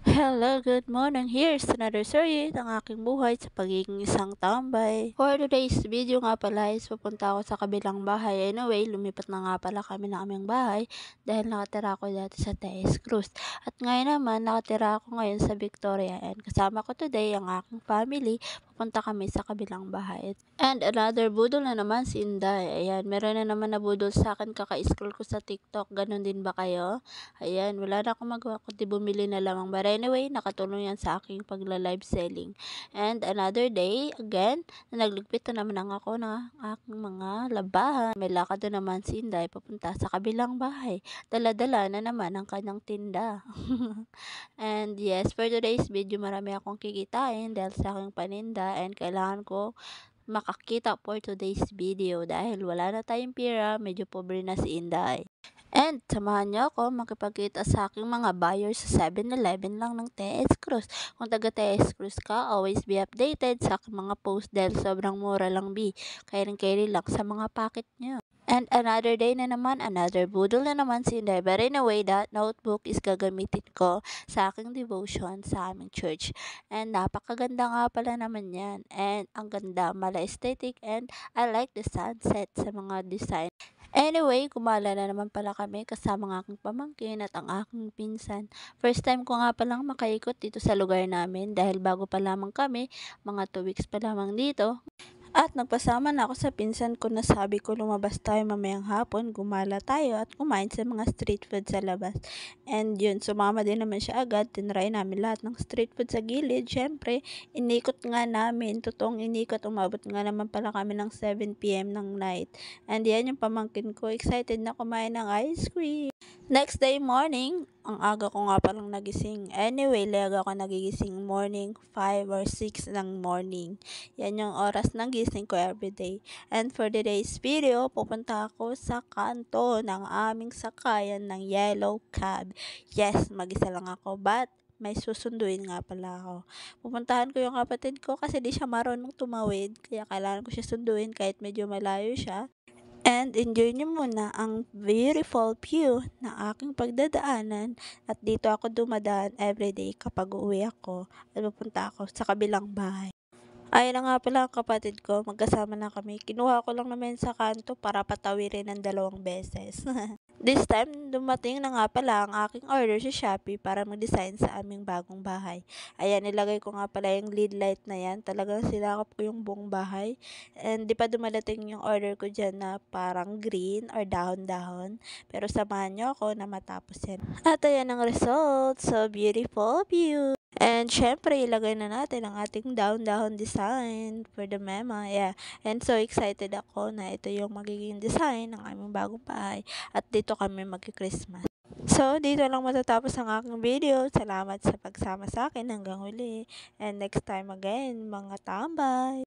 Hello, good morning. Here's another story ng aking buhay sa pagiging isang tambay. For today's video nga pala is pupunta ako sa kabilang bahay. Anyway, lumipat na nga pala kami ng aming bahay dahil nakatira ako dati sa Taes Cruz. At ngayon naman, nakatira ako ngayon sa Victoria and kasama ko today ang aking family. Pupunta kami sa kabilang bahay. And another budol na naman si Inday. Ayan, meron na naman na budol sa akin kaka-scroll ko sa TikTok. Ganon din ba kayo? Ayan, wala na akong magawa kundi bumili na lamang. But anyway, nakatulong yan sa aking pagla-live selling. And another day, again, na nagligpit na naman ako ng aking mga labahan. May lakad na naman si Inday papunta sa kabilang bahay. Dala-dala na naman ang kanyang tinda. And yes, for today's video, marami akong kikitain dahil sa aking paninda and kailangan ko makakita for today's video dahil wala na tayong pera, medyo pobre na si Inday. And samahan niyo ako makipagkita sa aking mga buyers sa 7-Eleven lang ng TS Cruz. Kung taga TS Cruz ka, always be updated sa aking mga post dahil sobrang mura lang Carry lang sa mga packet niyo. And another day na naman, another budol na naman si Inday. But anyway, that notebook is gagamitin ko sa aking devotion sa aming church. And napakaganda nga pala naman yan. And ang ganda, mala aesthetic and I like the sunset sa mga design. Anyway, gumala na naman pala kami kasama ng aking pamangkin at ang aking pinsan. First time ko nga palang makaikot dito sa lugar namin dahil bago pa lamang kami, mga 2 weeks pa lamang dito. At nagpasama na ako sa pinsan ko na sabi ko lumabas tayo mamayang hapon, gumala tayo at kumain sa mga street food sa labas. And yun, sumama din naman siya agad, tinry namin lahat ng street food sa gilid. Syempre, inikot nga namin, totoong inikot, umabot nga naman pala kami ng 7 PM ng night. And yan yung pamangkin ko, excited na kumain ng ice cream. Next day morning, ang aga ko nga palang nagising. Anyway, laga ako nagigising morning, 5 or 6 ng morning. Yan yung oras ng gising ko everyday. And for today's video, pupunta ako sa kanto ng aming sakayan ng yellow cab. Yes, mag-isa lang ako, but may susunduin nga pala ako. Pupuntahan ko yung kapatid ko kasi di siya marunong tumawid, kaya kailangan ko siya sunduin kahit medyo malayo siya. And enjoy niyo muna ang beautiful view ng aking pagdadaanan at dito ako dumadaan everyday kapag uuwi ako at pupunta ako sa kabilang bahay. Ayun na nga pala ang kapatid ko, magkasama na kami. Kinuha ko lang naman sa kanto para patawirin ng 2 beses. This time, dumating na nga pala ang aking order sa Shopee para mag-design sa aming bagong bahay. Ayan, nilagay ko nga pala yung lead light na yan. Talagang sinakop ko yung buong bahay. And di pa dumadating yung order ko dyan na parang green or dahon-dahon. Pero samahan nyo ako na matapos yan. At ayan ang result. So beautiful view. And syempre, ilagay na natin ang ating dahon-dahon design for the mema. Yeah. And so excited ako na ito yung magiging design ng aming bagong bahay. At dito kami magki-Christmas. So, dito lang matatapos ang aking video. Salamat sa pagsama sa akin hanggang huli. And next time again, mga tambay!